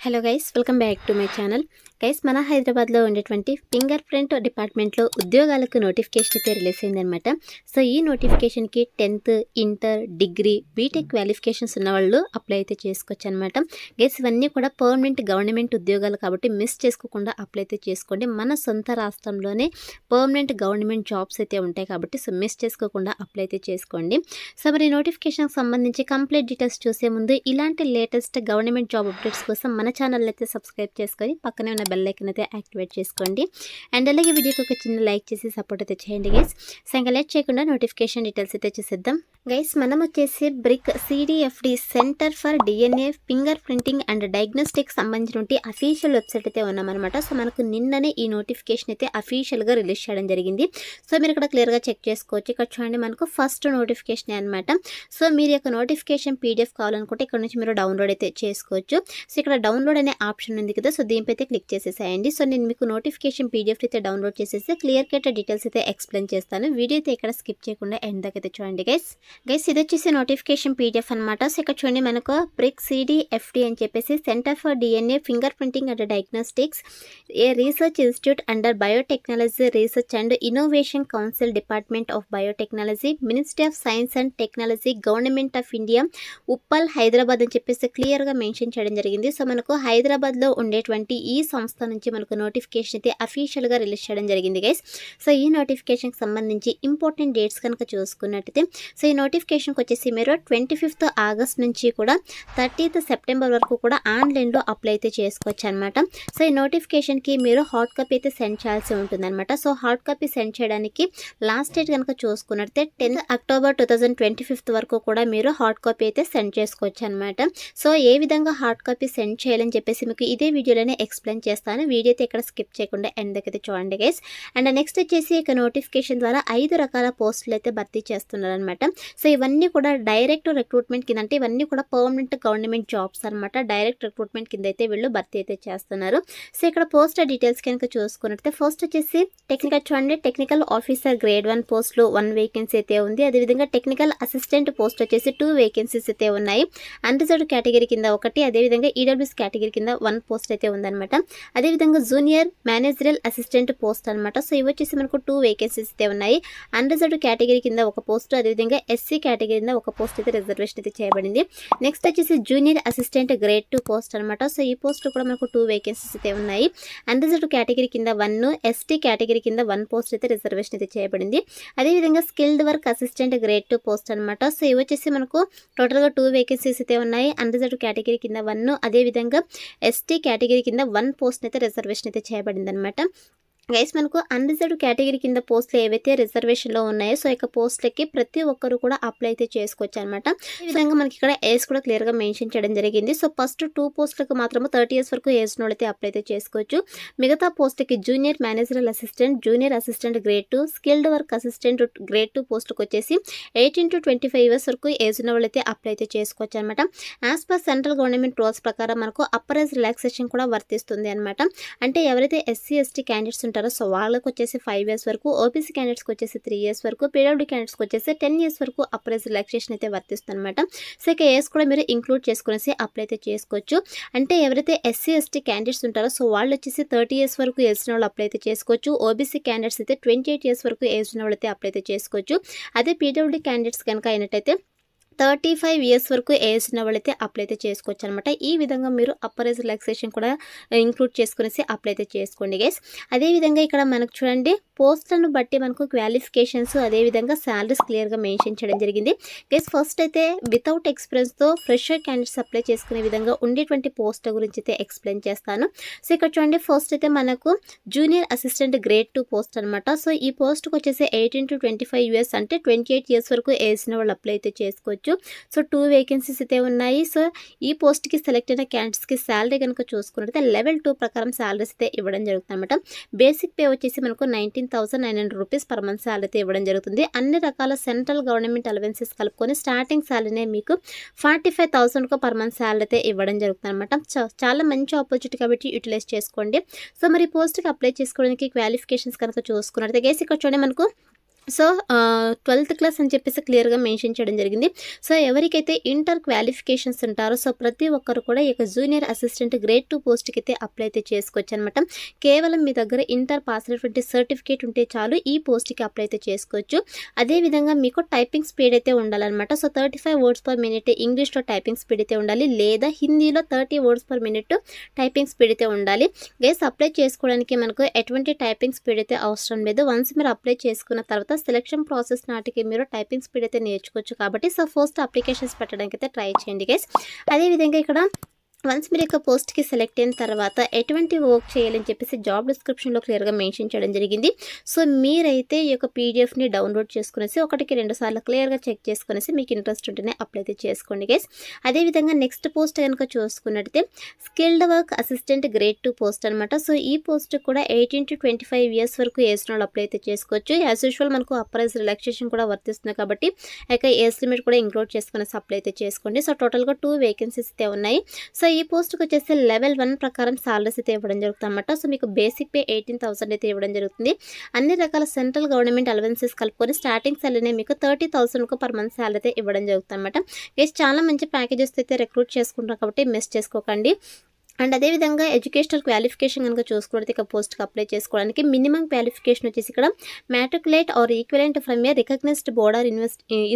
Hello guys, welcome back to my channel. Guys, మన హైదరాబాద్లో ఉండేటువంటి ఫింగర్ ప్రింట్ డిపార్ట్మెంట్లో ఉద్యోగాలకు నోటిఫికేషన్ అయితే రిలీజ్ అయిందనమాట. సో ఈ నోటిఫికేషన్కి 10th, inter, degree, BTech qualifications ఉన్న వాళ్ళు అప్లై అయితే చేసుకోవచ్చు అనమాట. గైస్, ఇవన్నీ కూడా పర్మనెంట్ గవర్నమెంట్ ఉద్యోగాలు కాబట్టి మిస్ చేసుకోకుండా అప్లై అయితే చేసుకోండి. మన సొంత రాష్ట్రంలోనే పర్మనెంట్ గవర్నమెంట్ జాబ్స్ అయితే ఉంటాయి కాబట్టి సో మిస్ చేసుకోకుండా అప్లై అయితే చేసుకోండి. సో మరి నోటిఫికేషన్కి సంబంధించి కంప్లీట్ డీటెయిల్స్ చూసే ముందు ఇలాంటి లేటెస్ట్ గవర్నమెంట్ జాబ్ అప్డేట్స్ కోసం మన ఛానల్ అయితే సబ్స్క్రైబ్ చేసుకొని పక్కనే ఉన్న బెల్ ఐకాన్ అయితే యాక్టివేట్ చేసుకోండి. అండ్ అలాగే వీడియోకి ఒక చిన్న లైక్ చేసి సపోర్ట్ అయితే చేయండి గైస్. సో ఇంకా లేట్ చేయకుండా నోటిఫికేషన్ డీటెయిల్స్ అయితే చూసేద్దాం. గైస్, మనం వచ్చేసి brick CDFD centre for DNA finger printing and diagnostic సంబంధించిన అఫీషియల్ వెబ్సైట్ అయితే ఉన్నామన్నమాట. సో మనకు నిన్ననే ఈ నోటిఫికేషన్ అయితే అఫీషియల్గా రిలీజ్ చేయడం జరిగింది. సో మీరు ఇక్కడ క్లియర్గా చెక్ చేసుకోవచ్చు. ఇక్కడ చూడండి, మనకు ఫస్ట్ నోటిఫికేషన్ అనమాట. సో మీరు యొక్క నోటిఫికేషన్ PDF కావాలనుకుంటే ఇక్కడ నుంచి మీరు డౌన్లోడ్ అయితే చేసుకోవచ్చు. సో ఇక్కడ డౌన్లోడ్ అనే ఆప్షన్ ఉంది కదా, సో దీనిపై అయితే క్లిక్ చేసేసేయండి. సో నేను మీకు నోటిఫికేషన్ PDF అయితే డౌన్లోడ్ చేసేసి క్లియర్ కట్ డీటెయిల్స్ అయితే ఎక్స్ప్లెయిన్ చేస్తాను. వీడియో అయితే ఇక్కడ స్కిప్ చేయకుండా ఎండ్ దాకా అయితే చూడండి గైస్. ఇది వచ్చేసి నోటిఫికేషన్ PDF అనమాట. సో ఇక్కడ చూడండి, మనకు బ్రిక్ CDFD అని చెప్పేసి centre for DNA finger printing and diagnostics A research institute under biotechnology research and innovation council, department of biotechnology, ministry of science and technology, government of India, Uppal, Hyderabad అని చెప్పేసి క్లియర్గా mention చేయడం జరిగింది. సో మనకు హైదరాబాద్లో ఉండేటువంటి ఈ సంస్థ నుంచి మనకు నోటిఫికేషన్ అయితే అఫీషియల్గా రిలీజ్ చేయడం జరిగింది గైస్. సో ఈ నోటిఫికేషన్కి సంబంధించి ఇంపార్టెంట్ డేట్స్ కనుక చూసుకున్నట్టయితే సో ఈ నోటిఫికేషన్కి వచ్చేసి మీరు 25th ఆగస్ట్ నుంచి కూడా 30th సెప్టెంబర్ వరకు కూడా ఆన్లైన్లో అప్లై అయితే చేసుకోవచ్చు అనమాట. సో ఈ నోటిఫికేషన్కి మీరు హార్డ్ కాపీ అయితే సెండ్ చేయాల్సి ఉంటుందన్నమాట. సో హార్డ్ కాపీ సెండ్ చేయడానికి లాస్ట్ డేట్ కనుక చూసుకున్నట్టయితే 10th అక్టోబర్ 2025 వరకు కూడా మీరు హార్డ్ కాపీ అయితే సెండ్ చేసుకోవచ్చు అనమాట. సో ఏ విధంగా హార్డ్ కాపీ సెండ్ చేయాలని చెప్పేసి మీకు ఇదే వీడియోలోనే ఎక్స్ప్లెయిన్ చేస్తాను. వీడియో అయితే ఇక్కడ స్కిప్ చేయకుండా ఎండ్ దగ్గర అయితే చూడండి గైస్. అండ్ నెక్స్ట్ వచ్చేసి ఇక నోటిఫికేషన్ ద్వారా 5 రకాల పోస్టులు అయితే భర్తీ చేస్తున్నారు అనమాట. సో ఇవన్నీ కూడా డైరెక్ట్ రిక్రూట్మెంట్ కింద, అంటే ఇవన్నీ కూడా పర్మనెంట్ గవర్నమెంట్ జాబ్స్ అనమాట. డైరెక్ట్ రిక్రూట్మెంట్ కింద అయితే వీళ్ళు భర్తీ అయితే చేస్తున్నారు. సో ఇక్కడ పోస్ట్ డీటెయిల్స్ కనుక చూసుకున్నట్లయితే ఫస్ట్ వచ్చేసి టెక్నికల్ చూడండి, టెక్నికల్ ఆఫీసర్ గ్రేడ్ 1 పోస్టులు 1 వేకెన్సీ అయితే ఉంది. అదేవిధంగా టెక్నికల్ అసిస్టెంట్ పోస్ట్ వచ్చేసి 2 వేకెన్సీస్ అయితే ఉన్నాయి. అన్రిజర్వ్డ్ కేటగిరీ కింద 1, అదేవిధంగా EWS కేటగిరీ కింద 1 పోస్ట్ అయితే ఉందన్నమాట. అదేవిధంగా జూనియర్ మేనేజరల్ అసిస్టెంట్ పోస్ట్ అనమాట. సో ఇవి వచ్చేసి మనకు 2 వేకెన్సీస్ అయితే ఉన్నాయి. అన్రిజర్వ్డ్ కేటగిరీ కింద 1 పోస్ట్, అదేవిధంగా SC కేటగిరీ కింద 1 పోస్ట్ అయితే రిజర్వేషన్ అయితే చేయబడింది. నెక్స్ట్ వచ్చేసి జూనియర్ అసిస్టెంట్ గ్రేడ్ 2 పోస్ట్ అనమాట. సో ఈ పోస్ట్ కూడా మనకు 2 వేకెన్సీస్ అయితే ఉన్నాయి. అన్రిజర్వ్డ్ కేటగిరీ కింద 1, ST కేటగిరీ కింద 1 పోస్ట్ అయితే రిజర్వేషన్ అయితే చేయబడింది. అదేవిధంగా skilled work assistant grade 2 post అనమాట. సో ఇవి వచ్చేసి మనకు టోటల్గా 2 వేకెన్సీస్ అయితే ఉన్నాయి. అన్రిజర్వ్డ్ కేటగిరీ కింద 1, అదేవిధంగా ST కేటగిరీ కింద 1 పోస్ట్ అయితే రిజర్వేషన్ అయితే చేయబడింది అనమాట. గైస్, మనకు అన్రిజర్వ్డ్ కేటగిరీ కింద పోస్టులు ఏవైతే రిజర్వేషన్లో ఉన్నాయో సో ఇక పోస్టులకి ప్రతి ఒక్కరు కూడా అప్లై అయితే చేసుకోవచ్చు అనమాట. ఈ విధంగా మనకి ఇక్కడ ఏజ్ కూడా క్లియర్గా మెన్షన్ చేయడం జరిగింది. సో ఫస్ట్ 2 పోస్టులకు మాత్రము 30 years వరకు ఏజ్ అయితే అప్లై అయితే చేసుకోవచ్చు. మిగతా పోస్టులకి junior managerial assistant, junior assistant grade 2, skilled work assistant grade 2 పోస్టులకు వచ్చేసి 18 to 25 years వరకు ఏజ్ ఉన్న వాళ్ళైతే అప్లై అయితే చేసుకోవచ్చు అనమాట. As per central government rules ప్రకారం మనకు అప్పర్ ఏజ్ రిలాక్సేషన్ కూడా వర్తిస్తుంది అనమాట. అంటే ఎవరైతే SC ST క్యాండిడేట్స్ సో వాళ్ళకి వచ్చేసి 5 years వరకు, OBC క్యాండిడేట్స్కి వచ్చేసి 3 years వరకు, PWD క్యాండిడేట్స్కి వచ్చేసి 10 years వరకు అప్రైజ్ రిలాక్సేషన్ అయితే వర్తిస్తుంది అనమాట. సో ఇక ఏజ్ కూడా మీరు ఇంక్లూడ్ చేసుకునేసి అప్లై అయితే చేసుకోవచ్చు. అంటే ఎవరైతే SC ST క్యాండిడేట్స్ ఉంటారో సో వాళ్ళు వచ్చేసి 30 years వరకు ఏజ్ ఉన్న వాళ్ళు అప్లై అయితే చేసుకోవచ్చు. OBC క్యాండిడేట్స్ అయితే 28 years వరకు ఏజ్ ఉన్న వాళ్ళు అయితే అప్లై అయితే చేసుకోవచ్చు. అదే PWD క్యాండిడేట్స్ కనుక అయినట్టయితే 35 years వరకు ఏజ్ ఉన్న వాళ్ళైతే అప్లై అయితే చేసుకోవచ్చు అనమాట. ఈ విధంగా మీరు అప్పర్ ఏజ్ రిలాక్సేషన్ కూడా ఇంక్లూడ్ చేసుకునేసి అప్లై అయితే చేసుకోండి గైస్. అదేవిధంగా ఇక్కడ మనకు చూడండి, పోస్టులను బట్టి మనకు క్వాలిఫికేషన్స్ అదేవిధంగా శాలరీస్ క్లియర్గా మెన్షన్ చేయడం జరిగింది గైస్. ఫస్ట్ అయితే వితౌట్ ఎక్స్పీరియన్స్తో ఫ్రెషర్ క్యాండిడేట్స్ అప్లై చేసుకునే విధంగా ఉండేటువంటి పోస్ట్ గురించి అయితే ఎక్స్ప్లెయిన్ చేస్తాను. సో ఇక్కడ చూడండి, ఫస్ట్ అయితే మనకు జూనియర్ అసిస్టెంట్ గ్రేడ్ 2 పోస్ట్ అనమాట. సో ఈ పోస్ట్కి వచ్చేసి 18 to 25 years అంటే 28 years వరకు ఏజ్ ఉన్న వాళ్ళు అప్లై అయితే చేసుకోవచ్చు. సో 2 వేకెన్సీస్ అయితే ఉన్నాయి. సో ఈ పోస్ట్కి సెలెక్ట్ అయిన క్యాండిడేట్స్కి శాలరీ కనుక చూసుకున్నట్లయితే లెవెల్ 2 ప్రకారం శాలరీస్ అయితే ఇవ్వడం జరుగుతుంది అనమాట. బేసిక్ పే వచ్చేసి మనకు 19,900 rupees పర్ మంత్ శాలరీ అయితే ఇవ్వడం జరుగుతుంది. అన్ని రకాల సెంట్రల్ గవర్నమెంట్ అలవెన్సెస్ కలుపుకొని స్టార్టింగ్ శాలరీనే మీకు 45,000 పర్ మంత్ శాలరీ అయితే ఇవ్వడం జరుగుతుంది అనమాట. చాలా మంచి ఆపర్చునిటీ కాబట్టి యూటిలైజ్ చేసుకోండి. సో మరి పోస్ట్కి అప్లై చేసుకోవడానికి క్వాలిఫికేషన్స్ కనుక చూసుకున్నట్లయితే గైస్ ఇక్కడ చూడండి, మనకు సో 12th క్లాస్ అని చెప్పేసి క్లియర్గా మెన్షన్ చేయడం జరిగింది. సో ఎవరికైతే ఇంటర్ క్వాలిఫికేషన్స్ ఉంటారో సో ప్రతి ఒక్కరు కూడా ఈ యొక్క జూనియర్ అసిస్టెంట్ గ్రేడ్ 2 పోస్ట్కి అయితే అప్లై అయితే చేసుకోవచ్చు అనమాట. కేవలం మీ దగ్గర ఇంటర్ పాస్ అయినటువంటి సర్టిఫికేట్ ఉంటే చాలు ఈ పోస్ట్కి అప్లై అయితే చేసుకోవచ్చు. అదేవిధంగా మీకు టైపింగ్ స్పీడ్ అయితే ఉండాలన్నమాట. సో 35 వర్డ్స్ పర్ మినిట్ ఇంగ్లీష్లో టైపింగ్ స్పీడ్ అయితే ఉండాలి, లేదా హిందీలో 30 words per minute typing speed అయితే ఉండాలి. గైస్ అప్లై చేసుకోవడానికి మనకు ఎటువంటి టైపింగ్ స్పీడ్ అయితే అవసరం లేదు. వన్స్ మీరు అప్లై చేసుకున్న తర్వాత సెలక్షన్ ప్రాసెస్ నాటికి మీరు టైపింగ్ స్పీడ్ అయితే నేర్చుకోవచ్చు కాబట్టి సో ఫస్ట్ అప్లికేషన్స్ పెట్టడానికి అయితే ట్రై చేయండి గైస్. అదేవిధంగా ఇక్కడ వన్స్ మీరు యొక్క పోస్ట్కి సెలెక్ట్ అయిన తర్వాత ఎటువంటి వర్క్ చేయాలని చెప్పేసి జాబ్ డిస్క్రిప్షన్లో క్లియర్గా మెన్షన్ చేయడం జరిగింది. సో మీరైతే ఈ యొక్క పీడిఎఫ్ని డౌన్లోడ్ చేసుకునేసి 1-2 సార్లు క్లియర్గా చెక్ చేసుకునేసి మీకు ఇంట్రెస్ట్ ఉంటేనే అప్లై అయితే చేసుకోండి గైస్. అదేవిధంగా నెక్స్ట్ పోస్ట్ కనుక చూసుకున్నట్టయితే skilled work assistant grade 2 post అనమాట. సో ఈ పోస్ట్ కూడా 18 to 25 ఇయర్స్ వరకు ఏజ్ వాళ్ళు అప్లై అయితే చేసుకోవచ్చు. యాజ్ యూజువల్ మనకు అప్రైజ్ రిలాక్సేషన్ కూడా వర్తిస్తుంది కాబట్టి ఆ యొక్క ఏజ్ లిమిట్ కూడా ఇంక్లూడ్ చేసుకునేసి అప్లై అయితే చేసుకోండి. సో టోటల్గా 2 వేకెన్సీస్ అయితే ఉన్నాయి. సో ఈ పోస్ట్కి వచ్చేసి లెవెల్ 1 ప్రకారం సాలరీస్ అయితే ఇవ్వడం జరుగుతుంది అన్నమాట. సో మీకు బేసిక్ పే 18,000 అయితే ఇవ్వడం జరుగుతుంది. అన్ని రకాల సెంట్రల్ గవర్నమెంట్ అలవెన్సెస్ కలుపుకొని స్టార్టింగ్ సాలరీనే మీకు 30,000 పర్ మంత్ సాలరీ అయితే ఇవ్వడం జరుగుతుంది అనమాట. చాలా మంచి ప్యాకేజెస్ అయితే రిక్రూట్ చేసుకుంటారు కాబట్టి మిస్ చేసుకోకండి. అండ్ అదేవిధంగా ఎడ్యుకేషనల్ క్వాలిఫికేషన్ కనుక చూసుకుంటే ఇక పోస్ట్కి అప్లై చేసుకోవడానికి మినిమం క్వాలిఫికేషన్ వచ్చేసి ఇక్కడ matriculate or equivalent from a recognized board or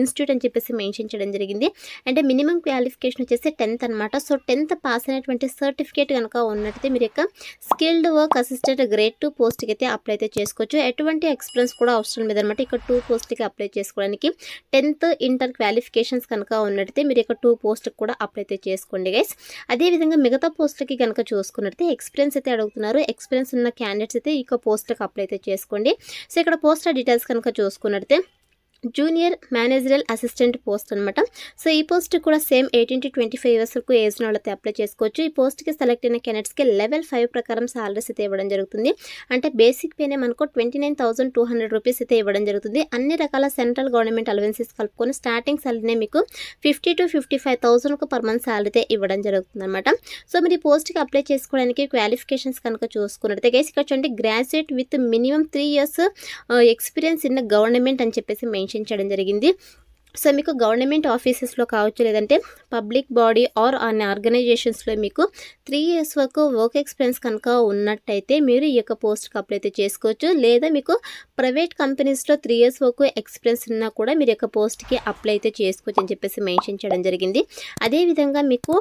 institute అని చెప్పేసి మెన్షన్ చేయడం జరిగింది. అంటే మినిమం క్వాలిఫికేషన్ వచ్చేసి 10th అనమాట. సో 10th పాస్ అయినటువంటి సర్టిఫికేట్ కనుక ఉన్నట్టయితే మీరు యొక్క స్కిల్డ్ వర్క్ అసిస్టెంట్ గ్రేడ్ 2 పోస్ట్కి అయితే అప్లై అయితే చేసుకోవచ్చు. ఎటువంటి ఎక్స్పీరియన్స్ కూడా అవసరం లేదనమాట. ఇక్కడ 2 పోస్ట్కి అప్లై చేసుకోవడానికి 10th ఇంటర్ క్వాలిఫికేషన్స్ కనుక ఉన్నట్టయితే మీరు యొక్క 2 పోస్ట్కి కూడా అప్లై అయితే చేసుకోండి గైస్. అదేవిధంగా మిగతా పోస్ట్కి కనుక చూసుకున్నట్లయితే ఎక్స్పీరియన్స్ అయితే అడుగుతున్నారు. ఎక్స్పీరియన్స్ ఉన్న క్యాండిడేట్స్ అయితే ఇక పోస్ట్కి అప్లై అయితే చేసుకోండి. సో ఇక్కడ పోస్ట్ డీటెయిల్స్ కనుక చూసుకున్నట్లయితే జూనియర్ మేనేజరల్ అసిస్టెంట్ పోస్ట్ అనమాట. సో ఈ పోస్ట్ కూడా సేమ్ 18 to 25 ఇయర్స్ వరకు ఏజ్ వాళ్ళతో అప్లై చేసుకోవచ్చు. ఈ పోస్ట్కి సెలెక్ట్ అయిన క్యాండిడేట్స్కి లెవెల్ 5 ప్రకారం సాలరీస్ అయితే ఇవ్వడం జరుగుతుంది. అంటే బేసిక్ పేనే మనకు 29,200 రూపీస్ అయితే ఇవ్వడం జరుగుతుంది. అన్ని రకాల సెంట్రల్ గవర్నమెంట్ అలవెన్సెస్ కలుపుకొని స్టార్టింగ్ సాలరీనే మీకు 50 to 55,000 పర్ మంత్ సాలరీ అయితే ఇవ్వడం జరుగుతుంది అనమాట. సో మీరు ఈ పోస్ట్కి అప్లై చేసుకోవడానికి క్వాలిఫికేషన్స్ కనుక చూసుకున్నట్లయితే గైస్ ఇక్కడ చూడండి graduate with minimum 3 years experience in government అని చెప్పేసి మెన్షన్ చేయడం జరిగింది. సో మీకు గవర్నమెంట్ ఆఫీసెస్లో కావచ్చు, లేదంటే పబ్లిక్ బాడీ ఆర్ అన్ని ఆర్గనైజేషన్స్లో మీకు 3 ఇయర్స్ వరకు వర్క్ ఎక్స్పీరియన్స్ కనుక ఉన్నట్టయితే మీరు ఈ యొక్క పోస్ట్కి అప్లై అయితే చేసుకోవచ్చు. లేదా మీకు ప్రైవేట్ కంపెనీస్లో 3 ఇయర్స్ వరకు ఎక్స్పీరియన్స్ ఉన్నా కూడా మీరు యొక్క పోస్ట్కి అప్లై అయితే చేసుకోవచ్చు అని చెప్పేసి మెన్షన్ చేయడం జరిగింది. అదేవిధంగా మీకు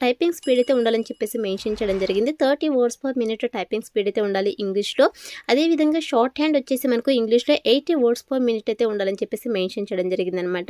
టైపింగ్ స్పీడ్ అయితే ఉండాలని చెప్పేసి మెన్షన్ చేయడం జరిగింది. 30 words per minute typing speed అయితే ఉండాలి ఇంగ్లీష్లో. అదేవిధంగా షార్ట్ హ్యాండ్ వచ్చేసి మనకు ఇంగ్లీష్లో 80 వర్డ్స్ పర్ మినిట్ అయితే ఉండాలని చెప్పేసి మెన్షన్ చేయడం జరిగింది అనమాట.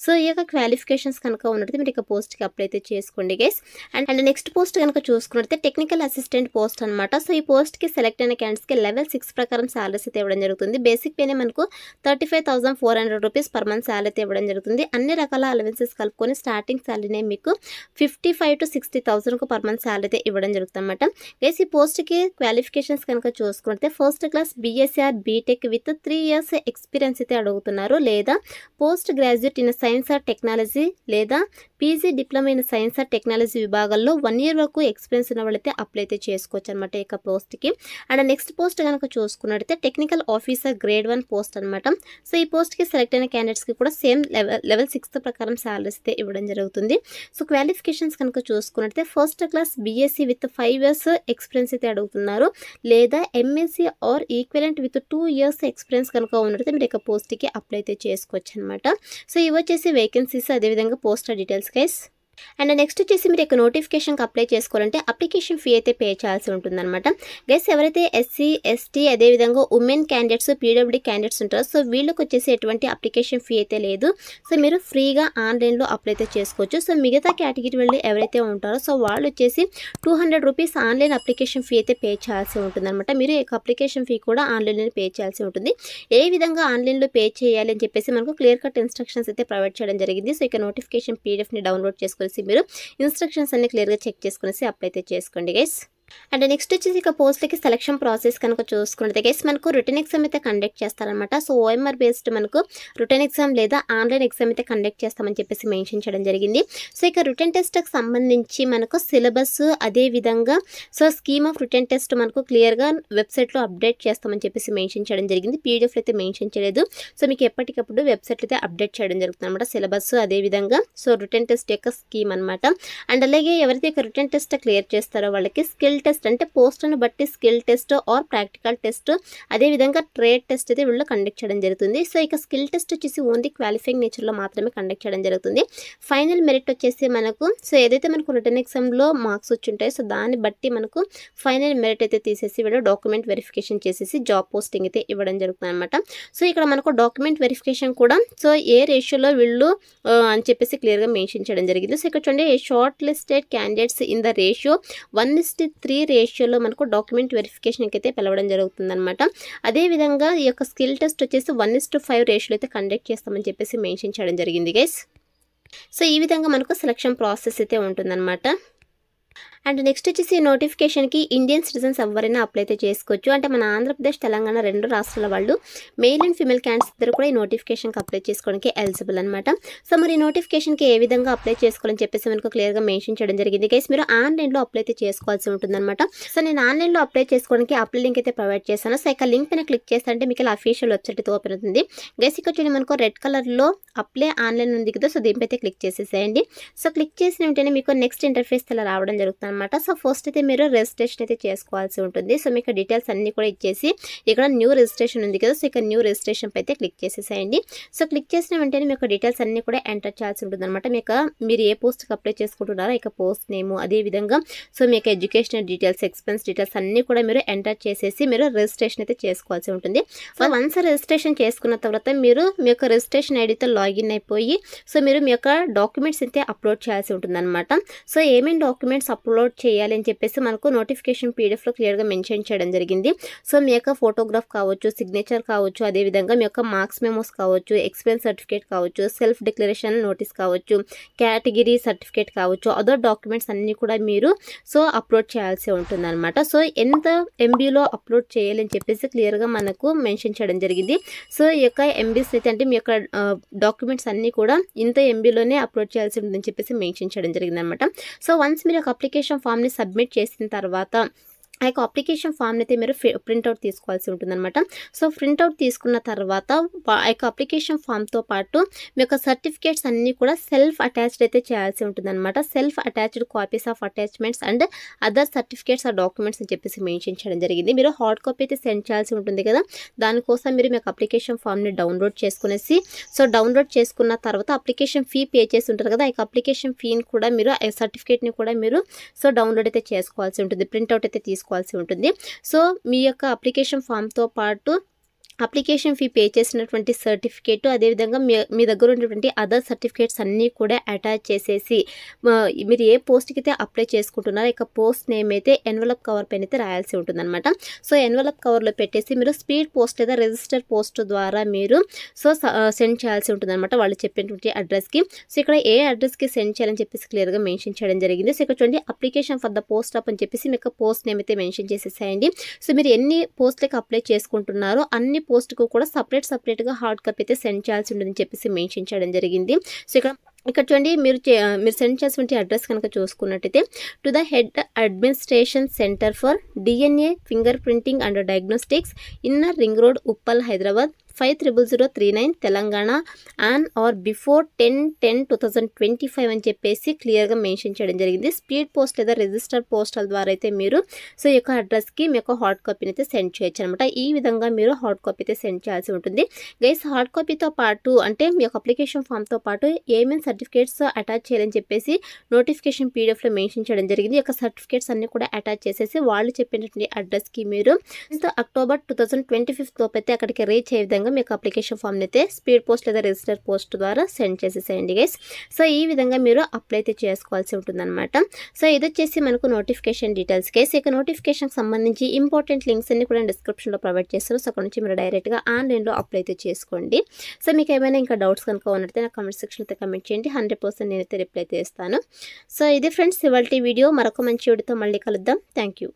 సో ఈ యొక్క క్వాలిఫికేషన్స్ కనుక ఉన్నట్టు మీరు ఇక పోస్ట్కి అప్లై అయితే చేసుకోండి గైస్. అండ్ నెక్స్ట్ పోస్ట్ కనుక చూసుకున్నట్లయితే టెక్నికల్ అసిస్టెంట్ పోస్ట్ అనమాట. సో ఈ పోస్ట్కి సెలెక్ట్ అయిన క్యాండిడేట్స్కి లెవెల్ 6 ప్రకారం సాలరీస్ అయితే ఇవ్వడం జరుగుతుంది. బేసిక్ పేనే మనకు 35,400 రూపీస్ పర్ మంత్ సాలరీ అయితే ఇవ్వడం జరుగుతుంది. అన్ని రకాల అలవెన్సెస్ కలుపుకొని స్టార్టింగ్ సాలరీనే మీకు 55 to 60,000 పర్ మంత్ సాలరీ అయితే ఇవ్వడం జరుగుతుంది అనమాట. గైస్ ఈ పోస్ట్కి క్వాలిఫికేషన్స్ కనుక చూసుకుంటే first class BSc or BTech with 3 years experience అయితే అడుగుతున్నారు. లేదా post graduate in science or technology లేదా PG diploma in science or technology విభాగాల్లో 1 ఇయర్ వరకు ఎక్స్పీరియన్స్ ఉన్న వాళ్ళైతే అప్లై అయితే చేసుకోవచ్చు అనమాట ఈ యొక్క పోస్ట్కి. అండ్ నెక్స్ట్ పోస్ట్ కనుక చూసుకున్నట్టయితే టెక్నికల్ ఆఫీసర్ గ్రేడ్ 1 పోస్ట్ అనమాట. సో ఈ పోస్ట్కి సెలెక్ట్ అయిన క్యాండిడేట్స్కి కూడా సేమ్ లెవెల్ 6 ప్రకారం సాలరీస్ అయితే ఇవ్వడం జరుగుతుంది. సో క్వాలిఫికేషన్స్ కనుక చూసుకున్నట్టయితే first class BSc with 5 years experience అయితే అడుగుతున్నారు. లేదా MSc are equivalent with 2 years experience కనుక ఉన్నట్టయితే మీరు యొక్క పోస్ట్కి అప్లై అయితే చేసుకోవచ్చు అనమాట. సో ఇవి వచ్చేసి వేకెన్సీస్, అదేవిధంగా poster details guys. And next వచ్చేసి మీరు యొక్క నోటిఫికేషన్కి అప్లై చేసుకోవాలంటే అప్లికేషన్ ఫీ అయితే పే చేయాల్సి ఉంటుందన్నమాట. గైస్ ఎవరైతే SC ST అదేవిధంగా ఉమెన్ క్యాండిడేట్స్ PWD క్యాండిడేట్స్ ఉంటారో సో వీళ్ళకి వచ్చేసి ఎటువంటి అప్లికేషన్ ఫీ అయితే లేదు. సో మీరు ఫ్రీగా ఆన్లైన్లో అప్లై అయితే చేసుకోవచ్చు. సో మిగతా కేటగిరీ వాళ్ళు ఎవరైతే ఉంటారో సో వాళ్ళు వచ్చేసి 200 రూపీస్ ఆన్లైన్ అప్లికేషన్ ఫీ అయితే పే చేయాల్సి ఉంటుందన్నమాట. మీరు ఈ అప్లికేషన్ ఫీ కూడా ఆన్లైన్లో పే చేయాల్సి ఉంటుంది. ఏ విధంగా ఆన్లైన్లో పే చేయాలి అని చెప్పేసి మనకు క్లియర్ కట్ ఇన్స్ట్రక్షన్స్ అయితే ప్రొవైడ్ చేయడం జరిగింది. సో ఇక నోటిఫికేషన్ PDFని డౌన్లోడ్ చేసుకొని మీరు ఇన్స్ట్రక్షన్స్ అన్ని క్లియర్గా చెక్ చేసుకునేసి అప్లై అయితే చేసుకోండి గైస్. అండ్ నెక్స్ట్ వచ్చేసి ఇక పోస్ట్‌లకి సెలక్షన్ ప్రాసెస్ కనుక చూసుకున్నట్లయితే గైస్ మనకు రిటన్ ఎగ్జామ్ అయితే కండక్ట్ చేస్తారనమాట. సో ఓఎంఆర్ బేస్డ్ మనకు రిటన్ ఎగ్జామ్ లేదా ఆన్‌లైన్ ఎగ్జామ్ అయితే కండక్ట్ చేస్తామని చెప్పేసి మెన్షన్ చేయడం జరిగింది. సో ఇక రిటన్ టెస్ట్‌కి సంబంధించి మనకు సిలబస్ అదే విధంగా so scheme of written test మనకు క్లియర్‌గా వెబ్‌సైట్‌లో అప్డేట్ చేస్తామని చెప్పేసి మెన్షన్ చేయడం జరిగింది. పీడిఎఫ్‌లో అయితే మెన్షన్ చేయలేదు. సో మీకు ఎప్పటికప్పుడు వెబ్‌సైట్‌లో అయితే అప్డేట్ చేయడం జరుగుతుందన్నమాట. సిలబస్ అదే విధంగా సో రిటన్ టెస్ట్ యొక్క స్కీమ్ అనమాట. అండ్ అలాగే ఎవరైతే ఇక రిటన్ టెస్ట్ క్లియర్ చేస్తారో వాళ్ళకి స్కిల్ టెస్ట్ అంటే పోస్ట్ను బట్టి skill test or practical test అదేవిధంగా ట్రేడ్ టెస్ట్ అయితే వీళ్ళు కండక్ట్ చేయడం జరుగుతుంది. సో ఇక స్కిల్ టెస్ట్ వచ్చేసి ఓన్లీ క్వాలిఫైయింగ్ నేచర్లో మాత్రమే కండక్ట్ చేయడం జరుగుతుంది. ఫైనల్ మెరిట్ వచ్చేసి మనకు సో ఏదైతే మనకు రిటన్ ఎగ్జామ్లో మార్క్స్ వచ్చి ఉంటాయో సో దాన్ని బట్టి మనకు ఫైనల్ మెరిట్ అయితే తీసేసి వీళ్ళు డాక్యుమెంట్ వెరిఫికేషన్ చేసేసి జాబ్ పోస్టింగ్ అయితే ఇవ్వడం జరుగుతుంది అనమాట. సో ఇక్కడ మనకు డాక్యుమెంట్ వెరిఫికేషన్ కూడా సో ఏ రేషియోలో వీళ్ళు అని చెప్పేసి క్లియర్గా మెన్షన్ చేయడం జరిగింది. సో ఇక్కడ చూడండి short listed candidates in the ratio 1:3 రేషియోలో మనకు డాక్యుమెంట్ వెరిఫికేషన్కి అయితే పిలవడం జరుగుతుందన్నమాట. అదేవిధంగా ఈ యొక్క స్కిల్ టెస్ట్ వచ్చేసి 1:5 రేషియోలో అయితే కండక్ట్ చేస్తామని చెప్పేసి మెన్షన్ చేయడం జరిగింది గైస్. సో ఈ విధంగా మనకు సెలక్షన్ ప్రాసెస్ అయితే ఉంటుందన్నమాట. అండ్ నెక్స్ట్ వచ్చేసి నోటిఫికేషన్కి ఇండియన్ సిటిజన్స్ ఎవరైనా అప్లై అయితే చేసుకోవచ్చు. అంటే మన ఆంధ్రప్రదేశ్ తెలంగాణ 2 రాష్ట్రాల వాళ్ళు మేల్ అండ్ ఫీమేల్ క్యాండిడేట్స్ ఇద్దరు కూడా ఈ నోటిఫికేషన్కి అప్లై చేసుకోవడానికి ఎలిజిబుల్ అనమాట. సో మరి ఈ నోటిఫికేషన్కి ఏ విధంగా అప్లై చేసుకోవాలని చెప్పేసి మనకు క్లియర్గా మెన్షన్ చేయడం జరిగింది గైస్. మీరు ఆన్లైన్లో అప్లై అయితే చేసుకోవాల్సి ఉంటుందన్నమాట. సో నేను ఆన్లైన్లో అప్లై చేసుకోవడానికి అప్లై లింక్ అయితే ప్రొవైడ్ చేశాను. సో ఇక లింక్ పైన క్లిక్ చేస్తే మీకు ఇలా అఫీషియల్ వెబ్సైట్ అయితే ఓపెన్ అవుతుంది గైస్. ఇక్కడ చూడండి మనకు రెడ్ కలర్లో అప్లై ఆన్లైన్ ఉంది కదా. సో దీనిపై అయితే క్లిక్ చేసేసేయండి. సో క్లిక్ చేసిన వెంటనే మీకు నెక్స్ట్ ఇంటర్ఫేస్ ఇలా రావడం జరుగుతుంది అనమాట. సో ఫస్ట్ అయితే మీరు రిజిస్ట్రేషన్ అయితే చేసుకోవాల్సి ఉంటుంది. సో మీకు డీటెయిల్స్ అన్నీ కూడా ఇచ్చేసి ఇక్కడ న్యూ రిజిస్ట్రేషన్ ఉంది కదా. సో ఇక్కడ న్యూ రిజిస్ట్రేషన్ పై అయితే క్లిక్ చేసేసేయండి. సో క్లిక్ చేసిన వెంటనే మీకు డీటెయిల్స్ అన్నీ కూడా ఎంటర్ చేయాల్సి ఉంటుంది అనమాట. మీరు ఏ పోస్ట్కి అప్లై చేసుకుంటున్నారో ఇక పోస్ట్ నేమ్ అదేవిధంగా సో మీకు ఎడ్యుకేషనల్ డీటెయిల్స్ ఎక్స్పెన్స్ డీటెయిల్స్ అన్నీ కూడా మీరు ఎంటర్ చేసేసి మీరు రిజిస్ట్రేషన్ అయితే చేసుకోవాల్సి ఉంటుంది. సో వన్స్ రిజిస్ట్రేషన్ చేసుకున్న తర్వాత మీరు మీ యొక్క రిజిస్ట్రేషన్ ఐడితో లాగిన్ అయిపోయి సో మీరు మీ యొక్క డాక్యుమెంట్స్ అయితే అప్లోడ్ చేయాల్సి ఉంటుంది అనమాట. సో ఏమేమి డాక్యుమెంట్స్ అప్లోడ్ చేయాలి అని చెప్పేసి మనకు నోటిఫికేషన్ పీడిఎఫ్లో క్లియర్గా మెన్షన్ చేయడం జరిగింది. సో మీ యొక్క ఫోటోగ్రాఫ్ కావచ్చు, సిగ్నేచర్ కావచ్చు, అదేవిధంగా మీ యొక్క మార్క్స్ మెమోస్ కావచ్చు, ఎక్స్పీరియన్స్ సర్టిఫికేట్ కావచ్చు, సెల్ఫ్ డిక్లరేషన్ నోటీస్ కావచ్చు, కేటగిరీ సర్టిఫికేట్ కావచ్చు, అదర్ డాక్యుమెంట్స్ అన్నీ కూడా మీరు సో అప్లోడ్ చేయాల్సి ఉంటుంది అనమాట. సో ఎంత ఎంబీలో అప్లోడ్ చేయాలి అని చెప్పేసి క్లియర్గా మనకు మెన్షన్ చేయడం జరిగింది. సో ఈ యొక్క ఎంబీస్ అయితే అంటే మీ యొక్క డాక్యుమెంట్స్ అన్నీ కూడా ఇంత ఎంబీలోనే అప్లోడ్ చేయాల్సి ఉంటుందని చెప్పేసి మెన్షన్ చేయడం జరిగింది అనమాట. సో వన్స్ మీరు ఒక అప్లికేషన్ ఫామ్ని సబ్మిట్ చేసిన తర్వాత ఆ యొక్క అప్లికేషన్ ఫామ్ని అయితే మీరు ప్రింట్అవుట్ తీసుకోవాల్సి ఉంటుందన్నమాట. సో ప్రింట్అవుట్ తీసుకున్న తర్వాత ఆ యొక్క అప్లికేషన్ ఫామ్తో పాటు మీ యొక్క సర్టిఫికేట్స్ అన్నీ కూడా సెల్ఫ్ అటాచ్డ్ అయితే చేయాల్సి ఉంటుందన్నమాట. Self attached copies of attachments and other certificates ఆ డాక్యుమెంట్స్ అని చెప్పేసి మెన్షన్ చేయడం జరిగింది. మీరు హార్డ్ కాపీ అయితే సెండ్ చేయాల్సి ఉంటుంది కదా. దానికోసం మీరు మీ యొక్క అప్లికేషన్ ఫామ్ని డౌన్లోడ్ చేసుకునేసి సో డౌన్లోడ్ చేసుకున్న తర్వాత అప్లికేషన్ ఫీ పే చేసి ఉంటారు కదా. ఆ యొక్క అప్లికేషన్ ఫీని కూడా మీరు ఆ సర్టిఫికేట్ని కూడా మీరు సో డౌన్లోడ్ అయితే చేసుకోవాల్సి ఉంటుంది. ప్రింట్అవుట్ అయితే తీసుకోవాల్సి ఉంటుంది. సో మీ యొక్క అప్లికేషన్ ఫామ్తో పాటు అప్లికేషన్ ఫీ పే చేసినటువంటి సర్టిఫికేట్ అదేవిధంగా మీ దగ్గర ఉన్నటువంటి అదర్ సర్టిఫికేట్స్ అన్నీ కూడా అటాచ్ చేసేసి మీరు ఏ పోస్ట్కి అయితే అప్లై చేసుకుంటున్నారో ఇక పోస్ట్ నేమ్ అయితే ఎన్వలప్ కవర్ పైన అయితే రాయాల్సి ఉంటుందన్నమాట. సో ఎన్వలప్ కవర్లో పెట్టేసి మీరు స్పీడ్ పోస్ట్ లేదా రిజిస్టర్ పోస్ట్ ద్వారా మీరు సో సెండ్ చేయాల్సి ఉంటుందన్నమాట వాళ్ళు చెప్పినటువంటి అడ్రస్కి. సో ఇక్కడ ఏ అడ్రస్కి సెండ్ చేయాలని చెప్పేసి క్లియర్గా మెన్షన్ చేయడం జరిగింది. సో ఇక్కడ చూడండి application for the post up అని చెప్పేసి మీకు పోస్ట్ నేమ్ అయితే మెన్షన్ చేసేసేయండి. సో మీరు ఎన్ని పోస్ట్లకి అప్లై చేసుకుంటున్నారో అన్ని పోస్ట్కు కూడా సపరేట్గా హార్డ్ కాపీ అయితే సెండ్ చేయాల్సి ఉంటుందని చెప్పేసి మెన్షన్ చేయడం జరిగింది. సో ఇక్కడ చూడండి మీరు సెండ్ చేసినటువంటి అడ్రస్ కనుక చూసుకున్నట్టయితే to the head administration centre for DNA finger printing and diagnostics inner ring road Uppal Hyderabad 500039 Telangana on are before 10/10/2025 అని చెప్పేసి క్లియర్గా మెన్షన్ చేయడం జరిగింది. స్పీడ్ పోస్ట్ లేదా రిజిస్టర్ పోస్టల్ ద్వారా అయితే మీరు సో ఈ యొక్క అడ్రస్కి మీ యొక్క హార్డ్ కాపీని అయితే సెండ్ చేయొచ్చు అనమాట. ఈ విధంగా మీరు హార్డ్ కాపీ అయితే సెండ్ చేయాల్సి ఉంటుంది గైస్. హార్డ్ కాపీతో పాటు అంటే మీ యొక్క అప్లికేషన్ ఫామ్తో పాటు ఏమేమి సర్టిఫికేట్స్ అటాచ్ చేయాలని చెప్పేసి నోటిఫికేషన్ పీడిఎఫ్లో మెన్షన్ చేయడం జరిగింది. ఈ యొక్క సర్టిఫికేట్స్ అన్ని కూడా అటాచ్ చేసేసి వాళ్ళు చెప్పినటువంటి అడ్రస్కి మీరు అక్టోబర్ 2025 లోపు అయితే అక్కడికి రీచ్ అయ్యే విధంగా విధంగా మీకు అప్లికేషన్ ఫామ్ని అయితే స్పీడ్ పోస్ట్ లేదా రిజిస్టర్ పోస్ట్ ద్వారా సెండ్ చేసేసేయండి గైస్. సో ఈ విధంగా మీరు అప్లై అయితే చేసుకోవాల్సి ఉంటుందన్నమాట. సో ఇది వచ్చేసి మనకు నోటిఫికేషన్ డీటెయిల్స్ గైస్. ఇక నోటిఫికేషన్కి సంబంధించి ఇంపార్టెంట్ లింక్స్ అన్ని కూడా డిస్క్రిప్షన్లో ప్రొవైడ్ చేస్తారు. సో అక్కడ నుంచి మీరు డైరెక్ట్గా ఆన్లైన్లో అప్లై అయితే చేసుకోండి. సో మీకు ఏమైనా ఇంకా డౌట్స్ కనుక ఉన్నట్లయితే నాకు కామెంట్ సెక్షన్ అయితే కమెంట్ చేయండి. 100% నేనైతే రిప్లై అయితే ఇస్తాను. సో ఇది ఫ్రెండ్స్ ఇవాల్టి వీడియో. మరొక మంచి వీడియోతో మళ్ళీ కలుద్దాం. Thank you.